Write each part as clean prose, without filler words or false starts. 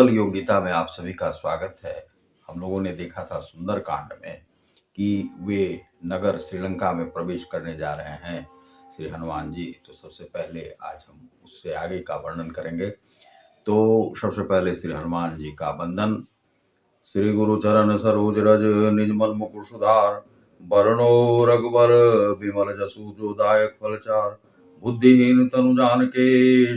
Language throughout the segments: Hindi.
नोबल योग्यता में आप सभी का स्वागत है। हम लोगों ने देखा था सुंदरकांड में कि वे नगर श्रीलंका में प्रवेश करने जा रहे हैं श्री हनुमान जी। तो सबसे पहले आज हम उससे आगे का वर्णन करेंगे। तो सबसे पहले श्री हनुमान जी का वंदन। श्री गुरु चरण सरोज रज निजमल मुकुर सुधार, वरणो रघुबर विमल जसु जो दायक फलचार। बुद्धिहीन तनु जान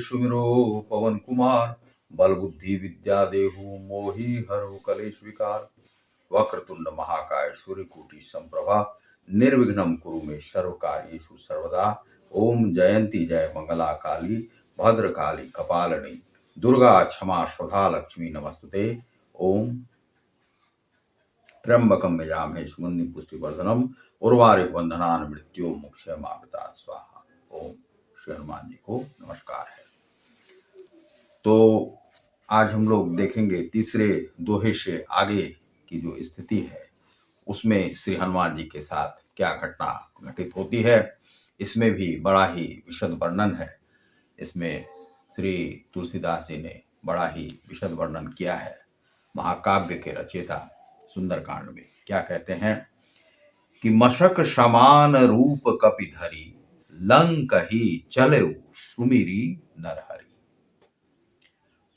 सुमिरो पवन कुमार, बल बुद्धि विद्या देहु मोहि हरहु कलेश विकार। वक्रतुंड महाकाय सूर्यकोटि संप्रभा, निर्विघ्नं कुरु मे सर्व कार्येषु सर्वदा। ओम जयंती जय मंगला काली, भद्रकाली कपालिनी, दुर्गा क्षमा स्वधा लक्ष्मी नमस्तुते। ओम त्र्यंबकम यजामहे सुगंधिं पुष्टिवर्धनम, उर्वारुक बंधनान् मृत्योर्मुक्षयमामृतात् स्वाहा। ओम श्री हनुमान जी को नमस्कार है। तो आज हम लोग देखेंगे तीसरे दोहे से आगे की जो स्थिति है उसमें श्री हनुमान जी के साथ क्या घटना घटित होती है। इसमें भी बड़ा ही विशद वर्णन है। इसमें श्री तुलसीदास जी ने बड़ा ही विशद वर्णन किया है। महाकाव्य के रचयिता सुंदरकांड में क्या कहते हैं कि मशक समान रूप कपि धरी, लंक ही चलेउ सुमिरी नरहरि।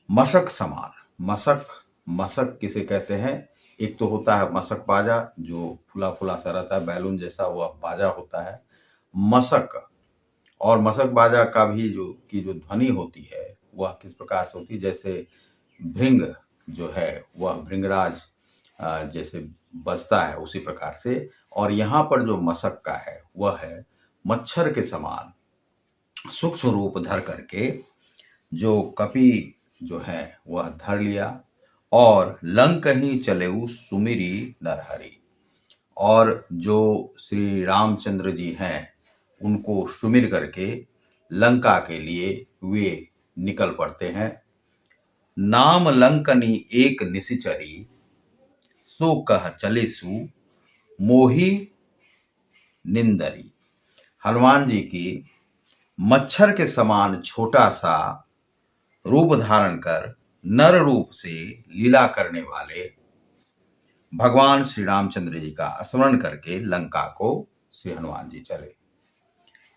मशक समान, मशक किसे कहते हैं? एक तो होता है मशक बाजा, जो फुला फुला सा रहता है, बैलून जैसा वह बाजा होता है मशक। और मशक बाजा का भी जो ध्वनि होती है वह किस प्रकार से होती है? जैसे भृंग जो है वह भृंगराज जैसे बजता है उसी प्रकार से। और यहाँ पर जो मशक का है वह है मच्छर के समान सूक्ष्म रूप धर करके जो कपि जो है वह धर लिया, और लंक ही चलेउ सुमिरी नरहरि। और जो श्री रामचंद्र जी हैं उनको सुमिर करके लंका के लिए वे निकल पड़ते हैं। नाम लंकनी एक निशिचरी, सो कह चले सु मोहि निंदरी। हनुमान जी की मच्छर के समान छोटा सा रूप धारण कर नर रूप से लीला करने वाले भगवान श्री रामचंद्र जी का स्मरण करके लंका को श्री हनुमान जी चले।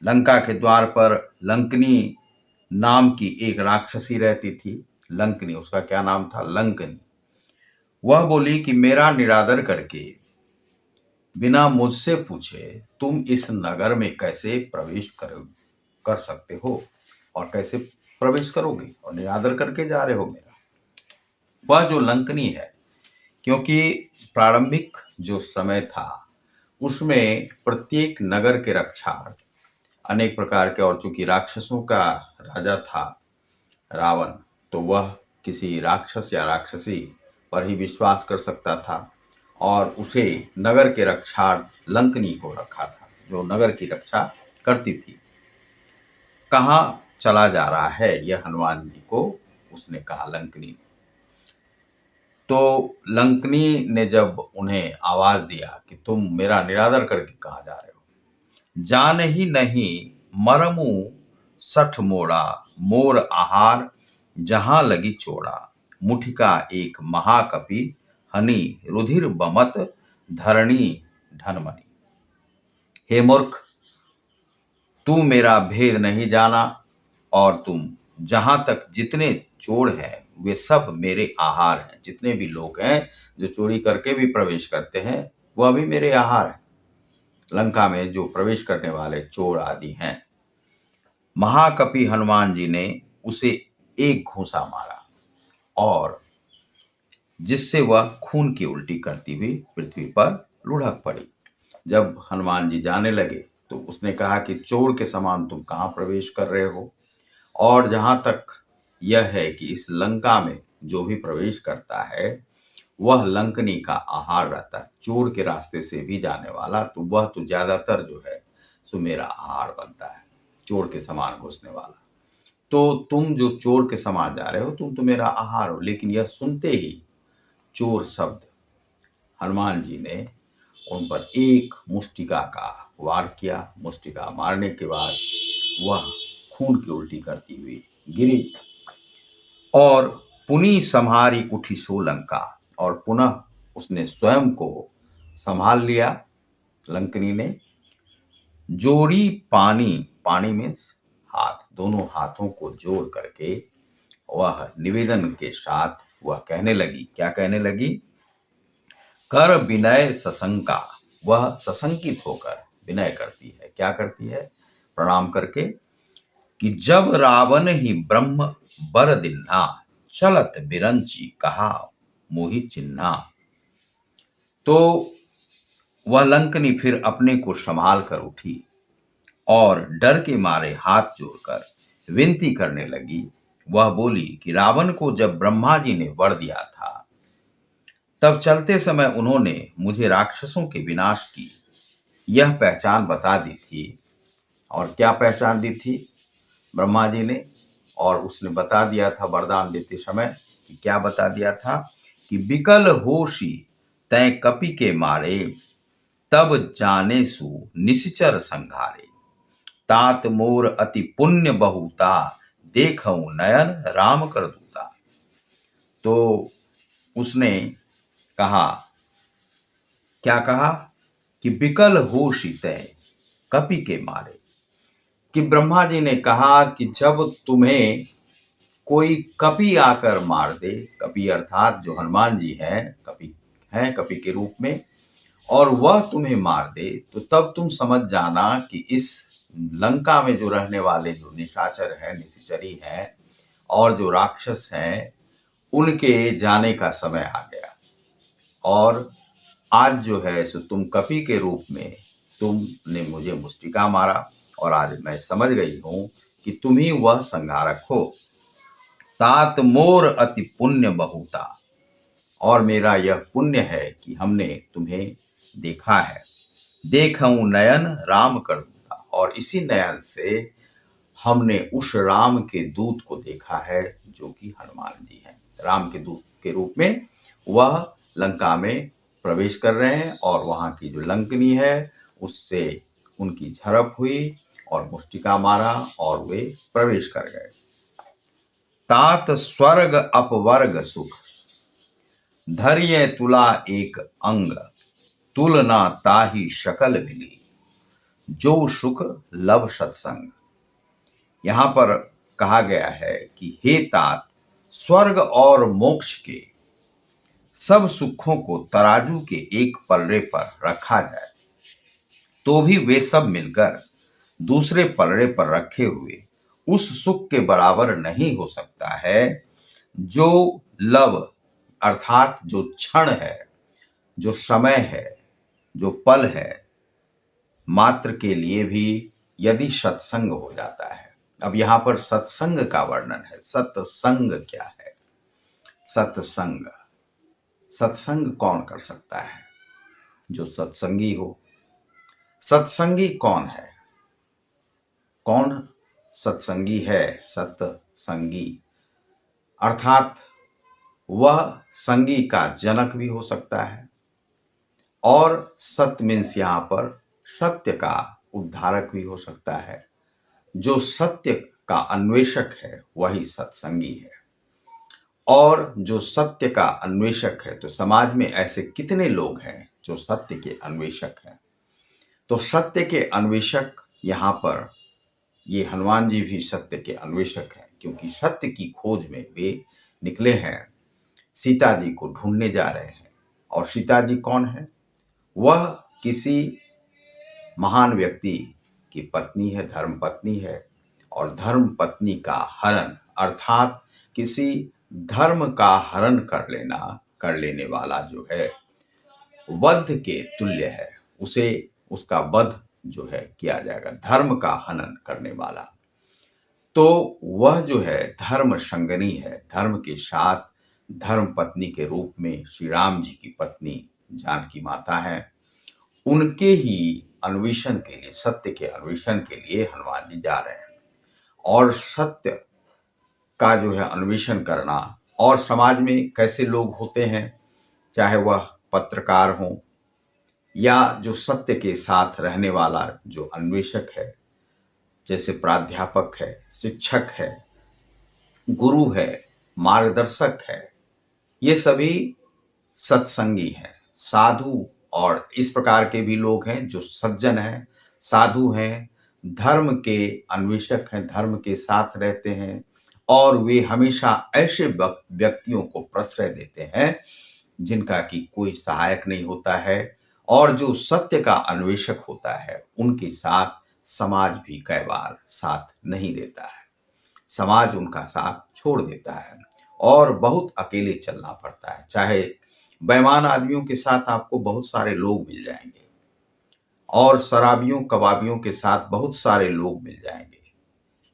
लंका के द्वार पर लंकनी नाम की एक राक्षसी रहती थी। लंकनी, उसका क्या नाम था? लंकनी। वह बोली कि मेरा निरादर करके बिना मुझसे पूछे तुम इस नगर में कैसे प्रवेश कर सकते हो और कैसे प्रवेश करोगे, और निरादर करके जा रहे हो मेरा। वह जो लंकनी है, क्योंकि प्रारंभिक जो समय था उसमें प्रत्येक नगर के रक्षार्थ अनेक प्रकार के, और चूंकि राक्षसों का राजा था रावण, तो वह किसी राक्षस या राक्षसी पर ही विश्वास कर सकता था, और उसे नगर के रक्षार्थ लंकनी को रखा था जो नगर की रक्षा करती थी। कहाँ चला जा रहा है यह हनुमान जी को उसने कहा, लंकनी ने। तो लंकनी ने जब उन्हें आवाज दिया कि तुम मेरा निरादर करके कहाँ जा रहे हो, जान ही नहीं मरमु सठ मोड़ा, मोर आहार जहां लगी चोड़ा। मुठिका एक महाकपि हनि, रुधिर बमत धरणी धनमणि। हे मूर्ख, तू मेरा भेद नहीं जाना, और तुम जहां तक जितने चोर हैं वे सब मेरे आहार हैं। जितने भी लोग हैं जो चोरी करके भी प्रवेश करते हैं वह भी मेरे आहार हैं। लंका में जो प्रवेश करने वाले चोर आदि हैं। महाकपि हनुमान जी ने उसे एक घूंसा मारा, और जिससे वह खून की उल्टी करती हुई पृथ्वी पर लुढ़क पड़ी। जब हनुमान जी जाने लगे तो उसने कहा कि चोर के समान तुम कहाँ प्रवेश कर रहे हो, और जहां तक यह है कि इस लंका में जो भी प्रवेश करता है वह लंकनी का आहार रहता है। चोर के रास्ते से भी जाने वाला तो वह तो ज्यादातर जो है सो मेरा आहार बनता है, चोर के समान घुसने वाला। तो तुम जो चोर के समान जा रहे हो तुम तो मेरा आहार हो। लेकिन यह सुनते ही चोर शब्द हनुमान जी ने उन पर एक मुष्टिका का वार किया। मुष्टिका मारने के बाद वह खून की उल्टी करती हुई गिरी, और पुनि संहारी उठी सो लंका, और पुनः उसने स्वयं को संभाल लिया लंकनी ने। जोड़ी पानी, पानी मीन्स हाथ, दोनों हाथों को जोड़ करके वह निवेदन के साथ वह कहने लगी, क्या कहने लगी? कर विनय सशंका, वह सशंकित होकर विनय करती है, क्या करती है? प्रणाम करके, कि जब रावण ही ब्रह्म बर दिन्हा, चलत बिरंची कहा मोहि चिन्हा। तो वह लंकनी फिर अपने को संभाल कर उठी और डर के मारे हाथ जोड़कर विनती करने लगी। वह बोली कि रावण को जब ब्रह्मा जी ने वर दिया था, तब चलते समय उन्होंने मुझे राक्षसों के विनाश की यह पहचान बता दी थी। और क्या पहचान दी थी ब्रह्मा जी ने? और उसने बता दिया था वरदान देते समय कि क्या बता दिया था? कि विकल होशी तय कपि के मारे, तब जाने सु निश्चर संघारे, तात मोर अति पुण्य बहुता, देखऊं नयन राम कर दूता। तो उसने कहा, क्या कहा? कि विकल होशी तय कपि के मारे, कि ब्रह्मा जी ने कहा कि जब तुम्हें कोई कपि आकर मार दे, कपि अर्थात जो हनुमान जी हैं, कपि हैं कपि के रूप में, और वह तुम्हें मार दे, तो तब तुम समझ जाना कि इस लंका में जो रहने वाले जो निशाचर हैं, निशाचरी हैं और जो राक्षस हैं, उनके जाने का समय आ गया। और आज जो है सो तुम कपि के रूप में तुमने मुझे मुष्टिका मारा, और आज मैं समझ गई हूं कि तुम ही वह संहारक हो। तात मोर अति पुण्य बहुता, और मेरा यह पुण्य है कि हमने तुम्हें देखा है। देखऊं नयन राम कर दूता, और इसी नयन से हमने उस राम के दूत को देखा है जो कि हनुमान जी हैं। राम के दूत के रूप में वह लंका में प्रवेश कर रहे हैं, और वहां की जो लंकनी है उससे उनकी झड़प हुई और मुष्टिका मारा और वे प्रवेश कर गए। तात स्वर्ग अपवर्ग सुख, धर्य तुला एक अंग, तुलना ताही शकल मिली, जो सुख लब सत्संग। यहां पर कहा गया है कि हे तात, स्वर्ग और मोक्ष के सब सुखों को तराजू के एक पलड़े पर रखा जाए, तो भी वे सब मिलकर दूसरे पलड़े पर रखे हुए उस सुख के बराबर नहीं हो सकता है जो लव अर्थात जो क्षण है, जो समय है, जो पल है, मात्र के लिए भी यदि सत्संग हो जाता है। अब यहां पर सत्संग का वर्णन है। सत्संग क्या है? सत्संग, सत्संग कौन कर सकता है? जो सत्संगी हो। सत्संगी कौन है? कौन सत्संगी है? सत्संगी अर्थात वह संगी का जनक भी हो सकता है, और सत्य मीन्स यहां पर सत्य का उद्धारक भी हो सकता है। जो सत्य का अन्वेषक है वही सत्संगी है। और जो सत्य का अन्वेषक है, तो समाज में ऐसे कितने लोग हैं जो सत्य के अन्वेषक हैं? तो सत्य के अन्वेषक यहाँ पर ये हनुमान जी भी सत्य के अन्वेषक हैं, क्योंकि सत्य की खोज में वे निकले हैं। सीता जी को ढूंढने जा रहे हैं। और सीता जी कौन है? वह किसी महान व्यक्ति की पत्नी है, धर्म पत्नी है, और धर्म पत्नी का हरण अर्थात किसी धर्म का हरण कर लेने वाला जो है वध के तुल्य है। उसे उसका वध जो है किया जाएगा, धर्म का हनन करने वाला। तो वह जो है धर्म संगनी है, धर्म के साथ धर्म पत्नी के रूप में श्री राम जी की पत्नी जानकी माता है। उनके ही अन्वेषण के लिए, सत्य के अन्वेषण के लिए हनुमान जी जा रहे हैं। और सत्य का जो है अन्वेषण करना, और समाज में कैसे लोग होते हैं, चाहे वह पत्रकार हो या जो सत्य के साथ रहने वाला जो अन्वेषक है, जैसे प्राध्यापक है, शिक्षक है, गुरु है, मार्गदर्शक है, ये सभी सत्संगी हैं, साधु और इस प्रकार के भी लोग हैं जो सज्जन हैं, साधु हैं, धर्म के अन्वेषक हैं, धर्म के साथ रहते हैं और वे हमेशा ऐसे व्यक्तियों को प्रश्रय देते हैं जिनका कि कोई सहायक नहीं होता है और जो सत्य का अन्वेषक होता है उनके साथ समाज भी कई बार साथ नहीं देता है। समाज उनका साथ छोड़ देता है और बहुत अकेले चलना पड़ता है। चाहे बेईमान आदमियों के साथ आपको बहुत सारे लोग मिल जाएंगे और शराबियों कबाबियों के साथ बहुत सारे लोग मिल जाएंगे,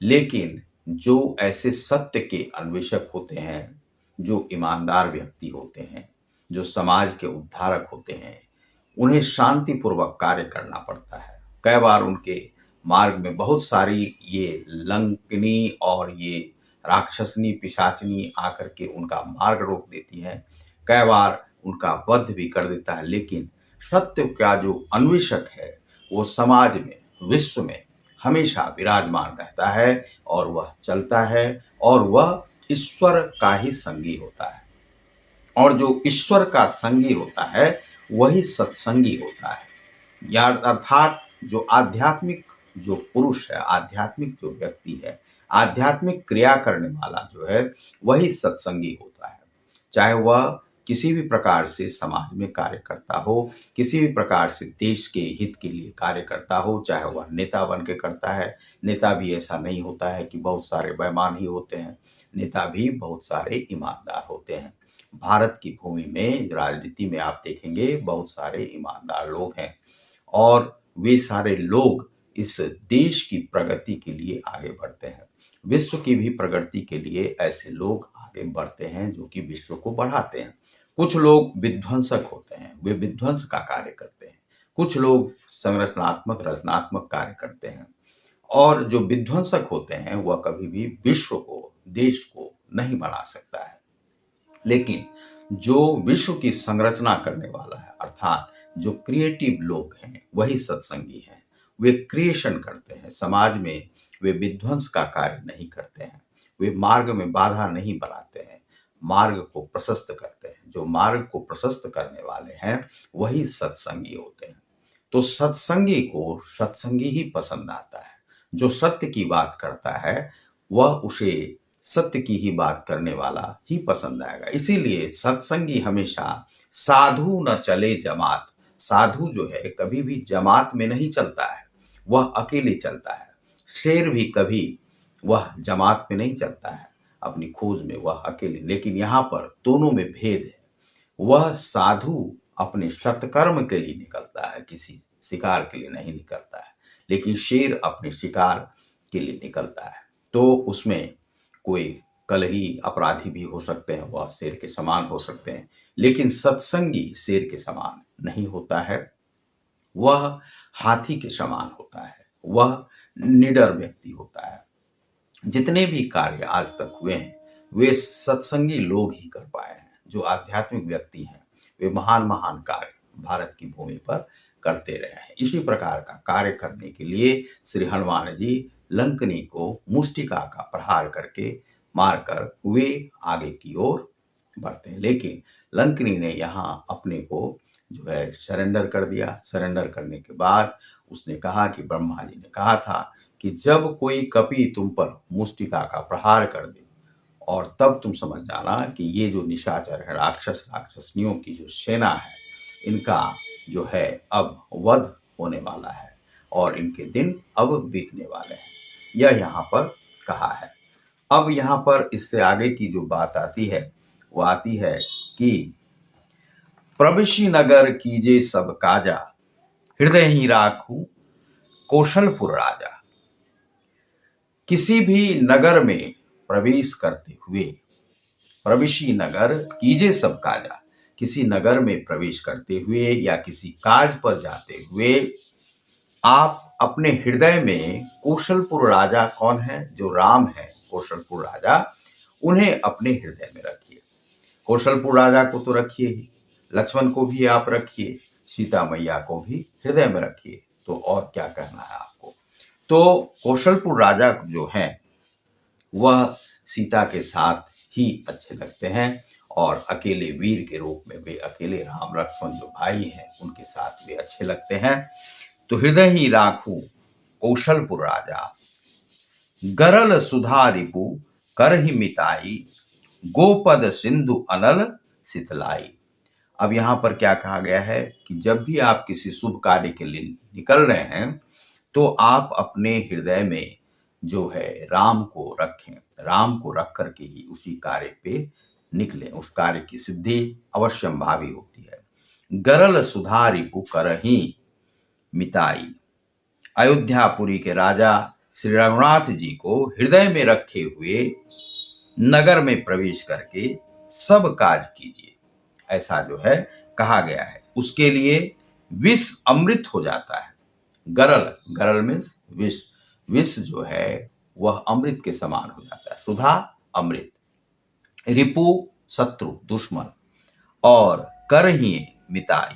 लेकिन जो ऐसे सत्य के अन्वेषक होते हैं, जो ईमानदार व्यक्ति होते हैं, जो समाज के उद्धारक होते हैं, उन्हें शांतिपूर्वक कार्य करना पड़ता है। कई बार उनके मार्ग में बहुत सारी ये लंकिनी और ये राक्षसनी पिशाचनी आकर के उनका मार्ग रोक देती है, कई बार उनका वध भी कर देता है, लेकिन सत्य का जो अन्वेषक है वो समाज में, विश्व में हमेशा विराजमान रहता है और वह चलता है और वह ईश्वर का ही संगी होता है और जो ईश्वर का संगी होता है वही सत्संगी होता है। या अर्थात जो आध्यात्मिक जो पुरुष है, आध्यात्मिक जो व्यक्ति है, आध्यात्मिक क्रिया करने वाला जो है वही सत्संगी होता है। चाहे वह किसी भी प्रकार से समाज में कार्य करता हो, किसी भी प्रकार से देश के हित के लिए कार्य करता हो, चाहे वह नेता बन के करता है। नेता भी ऐसा नहीं होता है कि बहुत सारे बेईमान ही होते हैं, नेता भी बहुत सारे ईमानदार होते हैं। भारत की भूमि में राजनीति में आप देखेंगे बहुत सारे ईमानदार लोग हैं और वे सारे लोग इस देश की प्रगति के लिए आगे बढ़ते हैं। विश्व की भी प्रगति के लिए ऐसे लोग आगे बढ़ते हैं जो कि विश्व को बढ़ाते हैं। कुछ लोग विध्वंसक होते हैं, वे विध्वंस का कार्य करते हैं। कुछ लोग संरचनात्मक रचनात्मक कार्य करते हैं और जो विध्वंसक होते हैं वह कभी भी विश्व को, देश को नहीं बना सकता है। लेकिन जो विश्व की संरचना करने वाला है, अर्थात जो क्रिएटिव लोग हैं वही सत्संगी हैं। वे क्रिएशन करते हैं, समाज में वे विध्वंस का कार्य नहीं करते हैं, वे मार्ग में बाधा नहीं बनाते हैं, मार्ग को प्रशस्त करते हैं। जो मार्ग को प्रशस्त करने वाले हैं वही सत्संगी होते हैं। तो सत्संगी को सत्संगी ही पसंद आता है। जो सत्य की बात करता है वह उसे सत्य की ही बात करने वाला ही पसंद आएगा। इसीलिए सत्संगी हमेशा साधु न चले जमात, साधु जो है कभी भी जमात में नहीं चलता है, वह अकेले चलता है। शेर भी कभी वह जमात में नहीं चलता है, अपनी खोज में वह अकेले। लेकिन यहाँ पर दोनों में भेद है। वह साधु अपने सत्कर्म के लिए निकलता है, किसी शिकार के लिए नहीं निकलता है, लेकिन शेर अपने शिकार के लिए निकलता है। तो उसमें कोई कलही अपराधी भी हो सकते हैं, वह शेर के समान हो सकते हैं, लेकिन सत्संगी शेर के समान नहीं होता है, वह हाथी के समान होता है, वह निडर व्यक्ति होता है। जितने भी कार्य आज तक हुए हैं वे सत्संगी लोग ही कर पाए हैं। जो आध्यात्मिक व्यक्ति हैं वे महान महान कार्य भारत की भूमि पर करते रहे हैं। इसी प्रकार का कार्य करने के लिए श्री हनुमान जी लंकनी को मुष्टिका का प्रहार करके मारकर वे आगे की ओर बढ़ते हैं। लेकिन लंकनी ने यहाँ अपने को जो है सरेंडर कर दिया। सरेंडर करने के बाद उसने कहा कि ब्रह्मा जी ने कहा था कि जब कोई कपि तुम पर मुष्टिका का प्रहार कर दे और तब तुम समझ जाना कि ये जो निशाचर है, राक्षस राक्षसनियों की जो सेना है, इनका जो है अब वध होने वाला है और इनके दिन अब बीतने वाले हैं। यह यहाँ पर कहा है। अब यहाँ पर इससे आगे की जो बात आती है वो आती है कि प्रविशि नगर कीजे सब काजा, हृदय ही राखूं कौशलपुर राजा। किसी भी नगर में प्रवेश करते हुए, प्रविशि नगर कीजे सब काजा, किसी नगर में प्रवेश करते हुए या किसी काज पर जाते हुए आप अपने हृदय में कौशलपुर राजा कौन है, जो राम है, कौशलपुर राजा, उन्हें अपने हृदय में रखिए। कौशलपुर राजा को तो रखिए ही, लक्ष्मण को भी आप रखिए, सीता मैया को भी हृदय में रखिए। तो और क्या कहना है आपको। तो कौशलपुर राजा जो है वह सीता के साथ ही अच्छे लगते हैं। और अकेले वीर के रूप में वे अकेले राम लक्ष्मण जो भाई हैं उनके साथ वे अच्छे लगते हैं। तो हृदय ही राखू कौशलपुर राजा, गरल सुधा रिपु करहि मिताई, गोपद सिंधु अनल सितलाई। अब यहाँ पर क्या कहा गया है कि जब भी आप किसी शुभ कार्य के लिए निकल रहे हैं तो आप अपने हृदय में जो है राम को रखें, राम को रख करके ही उसी कार्य पे निकलें, उस कार्य की सिद्धि अवश्यंभावी होती है। गरल सुधा रिपु करहि मिताई, अयोध्यापुरी के राजा श्री रघुनाथ जी को हृदय में रखे हुए नगर में प्रवेश करके सब काज कीजिए, ऐसा जो है कहा गया है। उसके लिए विष अमृत हो जाता है। गरल, गरल मीन्स विष, विष जो है वह अमृत के समान हो जाता है। सुधा अमृत, रिपु शत्रु दुश्मन, और करहि मिताई,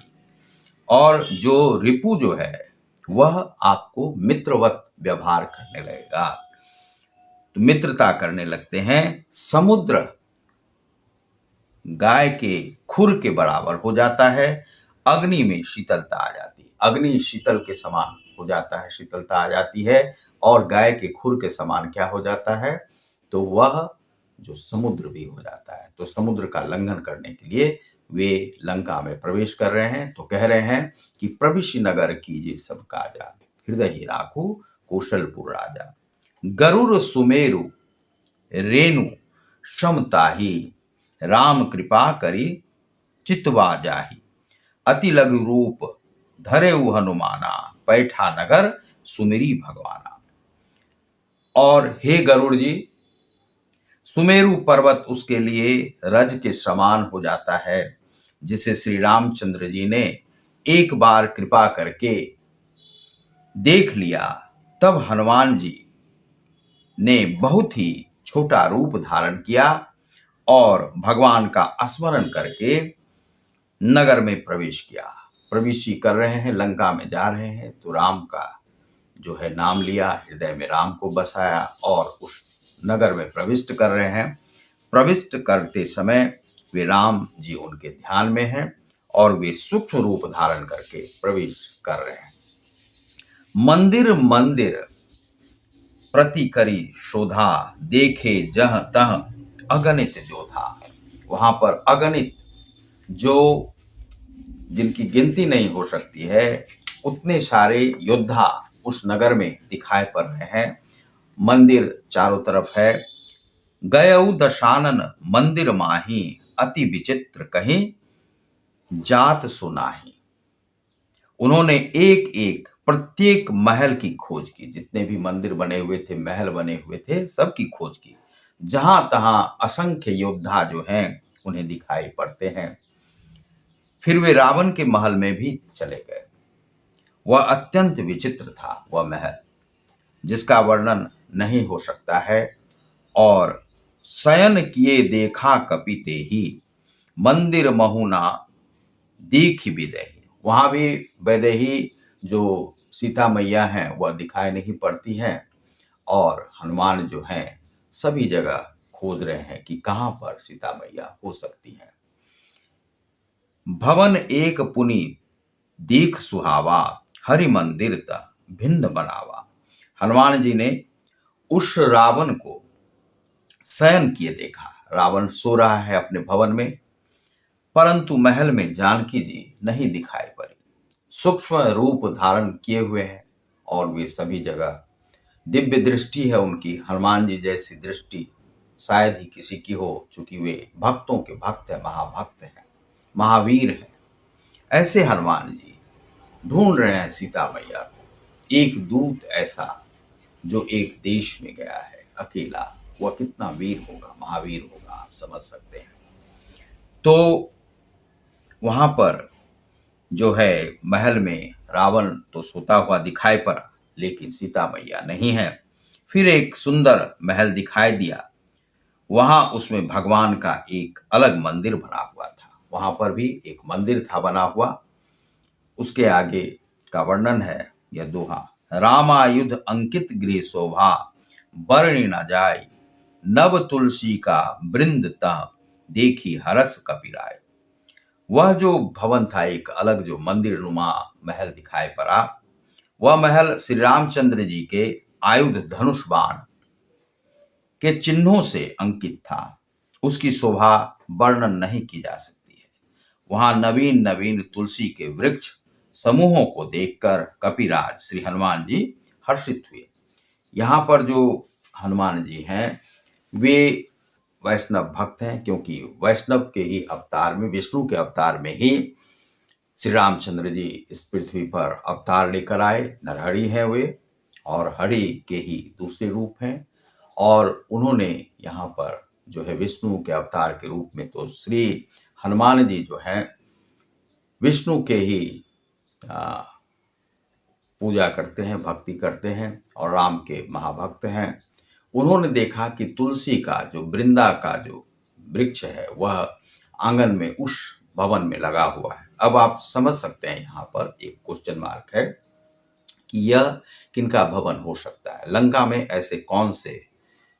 और जो रिपु जो है वह आपको मित्रवत व्यवहार करने लगेगा, तो मित्रता करने लगते हैं। समुद्र गाय के खुर के बराबर हो जाता है, अग्नि में शीतलता आ जाती है, अग्नि शीतल के समान हो जाता है, शीतलता आ जाती है। और गाय के खुर के समान क्या हो जाता है, तो वह जो समुद्र भी हो जाता है। तो समुद्र का लंघन करने के लिए वे लंका में प्रवेश कर रहे हैं, तो कह रहे हैं कि प्रविशि नगर कीजिए सब काजा, हृदय ही राखू कौशलपुर राजा, गरुड़ सुमेरु रेणु समताही, राम कृपा करी चितवा जाही, अति लघु रूप धरेउ हनुमाना, पैठा नगर सुमेरी भगवाना। और हे गरुड़ जी, सुमेरु पर्वत उसके लिए रज के समान हो जाता है, जिसे श्री रामचंद्र जी ने एक बार कृपा करके देख लिया, तब हनुमान जी ने बहुत ही छोटा रूप धारण किया और भगवान का स्मरण करके नगर में प्रवेश किया। प्रवेश कर रहे हैं, लंका में जा रहे हैं, तो राम का जो है नाम लिया, हृदय में राम को बसाया और उस नगर में प्रविष्ट कर रहे हैं। प्रविष्ट करते समय वे राम जी उनके ध्यान में हैं और वे सूक्ष्म रूप धारण करके प्रवेश कर रहे हैं। मंदिर मंदिर प्रति करी शोधा, देखे जह तह अगणित जोधा। वहां पर अगणित, जो जिनकी गिनती नहीं हो सकती है, उतने सारे योद्धा उस नगर में दिखाई पड़ रहे हैं। मंदिर चारों तरफ है। गयऊ दशानन मंदिर माही, अति विचित्र कहीं जात सुनाही। उन्होंने एक एक प्रत्येक महल की खोज की, जितने भी मंदिर बने हुए थे, महल बने हुए थे, सबकी खोज की। जहां तहां असंख्य योद्धा जो हैं उन्हें दिखाई पड़ते हैं। फिर वे रावण के महल में भी चले गए। वह अत्यंत विचित्र था, वह महल जिसका वर्णन नहीं हो सकता है। और शयन किए देखा कपिते ही, मंदिर महुना दीख विदेही। वहां भी वैदेही जो सीता मैया हैं वह दिखाई नहीं पड़ती हैं, और हनुमान जो हैं सभी जगह खोज रहे हैं कि कहां पर सीता मैया हो सकती हैं। भवन एक पुनीत दीख सुहावा, हरि मंदिर ता भिन्न बनावा। हनुमान जी ने उस रावण को शयन किए देखा। रावण सो रहा है अपने भवन में, परंतु महल में जानकी जी नहीं दिखाई पड़ी। सूक्ष्म रूप धारण किए हुए हैं और वे सभी जगह, दिव्य दृष्टि है उनकी। हनुमान जी जैसी दृष्टि शायद ही किसी की हो, चूंकि वे भक्तों के भक्त है, महाभक्त हैं, महावीर हैं। ऐसे हनुमान जी ढूंढ रहे हैं सीता मैया को। एक दूत ऐसा जो एक देश में गया है अकेला, वह कितना वीर होगा, महावीर होगा, आप समझ सकते हैं। तो वहां पर जो है महल में रावण तो सोता हुआ दिखाई पड़ा, लेकिन सीता मैया नहीं है। फिर एक सुंदर महल दिखाई दिया। वहां उसमें भगवान का एक अलग मंदिर बना हुआ था। वहां पर भी एक मंदिर था बना हुआ। उसके आगे का वर्णन है यह दोहा, रामायुध अंकित गृह शोभा, वर्णि न जाय, नव तुलसी का वृंद ता देखी हरस कपिराय। वह जो भवन था, एक अलग जो मंदिर नुमा महल दिखाई पड़ा, वह महल श्री रामचंद्र जी के आयुध धनुष बाण के चिन्हों से अंकित था। उसकी शोभा वर्णन नहीं की जा सकती है। वहां नवीन नवीन तुलसी के वृक्ष समूहों को देखकर कपिराज श्री हनुमान जी हर्षित हुए। यहाँ पर जो हनुमान जी हैं, वे वैष्णव भक्त हैं, क्योंकि वैष्णव के ही अवतार में, विष्णु के अवतार में ही श्री रामचंद्र जी इस पृथ्वी पर अवतार लेकर आए। नरहरि हैं वे, और हरि के ही दूसरे रूप हैं। और उन्होंने यहाँ पर जो है विष्णु के अवतार के रूप में, तो श्री हनुमान जी जो हैं विष्णु के ही पूजा करते हैं, भक्ति करते हैं, और राम के महाभक्त हैं। उन्होंने देखा कि तुलसी का जो वृंदा का जो वृक्ष है, वह आंगन में उस भवन में लगा हुआ है। अब आप समझ सकते हैं, यहाँ पर एक क्वेश्चन मार्क है कि यह किनका भवन हो सकता है। लंका में ऐसे कौन से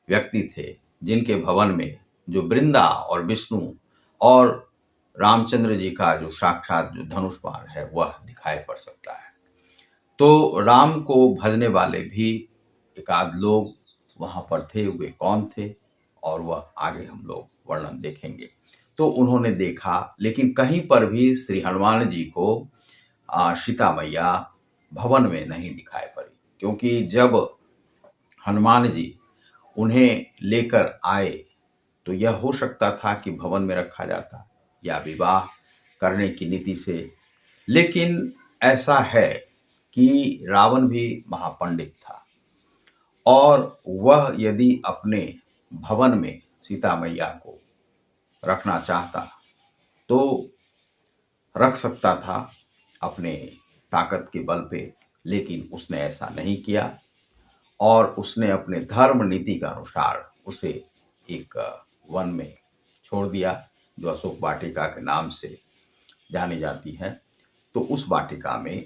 व्यक्ति थे जिनके भवन में जो वृंदा और विष्णु और रामचंद्र जी का जो साक्षात जो धनुष बाण है वह दिखाई पड़ सकता है। तो राम को भजने वाले भी एकाध लोग वहां पर थे। वे कौन थे, और वह आगे हम लोग वर्णन देखेंगे। तो उन्होंने देखा, लेकिन कहीं पर भी श्री हनुमान जी को सीता मैया भवन में नहीं दिखाई पड़ी, क्योंकि जब हनुमान जी उन्हें लेकर आए तो यह हो सकता था कि भवन में रखा जाता या विवाह करने की नीति से। लेकिन ऐसा है कि रावण भी महापंडित था, और वह यदि अपने भवन में सीता मैया को रखना चाहता तो रख सकता था अपने ताकत के बल पे, लेकिन उसने ऐसा नहीं किया, और उसने अपने धर्म नीति के अनुसार उसे एक वन में छोड़ दिया, जो अशोक वाटिका के नाम से जानी जाती है। तो उस वाटिका में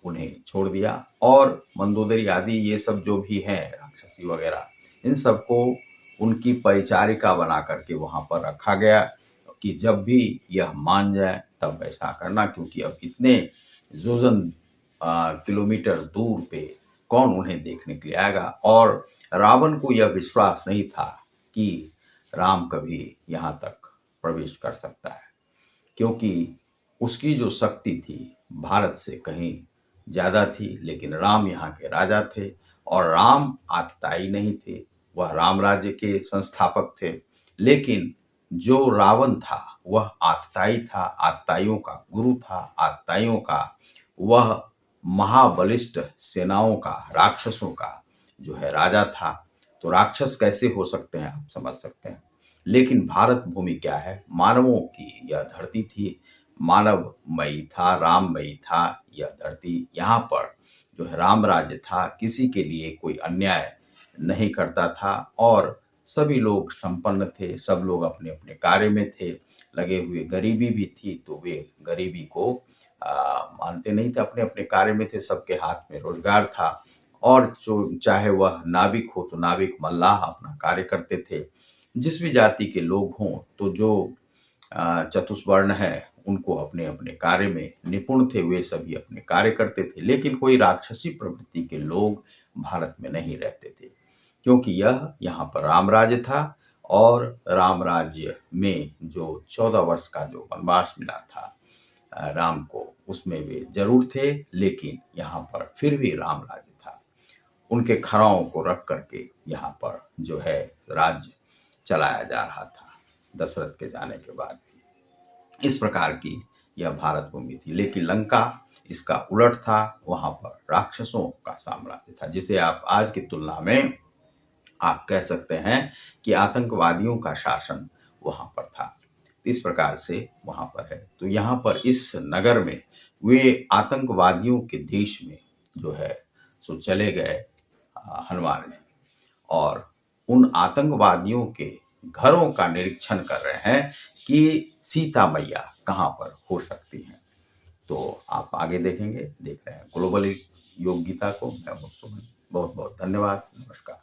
उन्हें छोड़ दिया, और मंदोदरी आदि ये सब जो भी हैं, राक्षसी वगैरह, इन सबको उनकी परिचारिका बना करके वहाँ पर रखा गया कि जब भी यह मान जाए तब ऐसा करना, क्योंकि अब इतने जोजन किलोमीटर दूर पे कौन उन्हें देखने के लिए आएगा। और रावण को यह विश्वास नहीं था कि राम कभी यहाँ तक प्रवेश कर सकता है, क्योंकि उसकी जो शक्ति थी भारत से कहीं ज़्यादा थी। लेकिन राम यहाँ के राजा थे, और राम आतताई नहीं थे, वह राम राज्य के संस्थापक थे। लेकिन जो रावण था वह आतताई था, आतताइयों का गुरु था, आतताइयों का वह महाबलिष्ठ सेनाओं का, राक्षसों का जो है राजा था। तो राक्षस कैसे हो सकते हैं, आप समझ सकते हैं। लेकिन भारत भूमि क्या है, मानवों की यह धरती थी, मानवमयी था, राममयी था यह धरती। यहाँ पर जो है राम राज्य था, किसी के लिए कोई अन्याय नहीं करता था, और सभी लोग संपन्न थे, सब लोग अपने अपने कार्य में थे लगे हुए। गरीबी भी थी तो वे गरीबी को मानते नहीं थे, अपने अपने कार्य में थे, सबके हाथ में रोजगार था। और जो चाहे वह नाविक हो तो नाविक मल्लाह अपना कार्य करते थे। जिस भी जाति के लोग हों, तो जो चतुष्वर्ण है उनको अपने अपने कार्य में निपुण थे, वे सभी अपने कार्य करते थे। लेकिन कोई राक्षसी प्रवृत्ति के लोग भारत में नहीं रहते थे, क्योंकि यह यहाँ पर राम राज्य था, और राम राज्य में जो 14 वर्ष का जो वनवास मिला था राम को, उसमें वे जरूर थे, लेकिन यहाँ पर फिर भी राम राज्य था। उनके खराओं को रख करके यहाँ पर जो है राज्य चलाया जा रहा था दशरथ के जाने के बाद भी। इस प्रकार की यह भारत भूमि थी। लेकिन लंका इसका उलट था, वहां पर राक्षसों का साम्राज्य था, जिसे आप आज की तुलना में आप कह सकते हैं कि आतंकवादियों का शासन वहां पर था। इस प्रकार से वहां पर है। तो यहाँ पर इस नगर में वे आतंकवादियों के देश में जो है सो चले गए हनुमान जी, और उन आतंकवादियों के घरों का निरीक्षण कर रहे हैं कि सीता मैया कहाँ पर हो सकती हैं। तो आप आगे देखेंगे, देख रहे हैं ग्लोबल योग गीता को। मैं हूं सुमन, बहुत बहुत धन्यवाद, नमस्कार।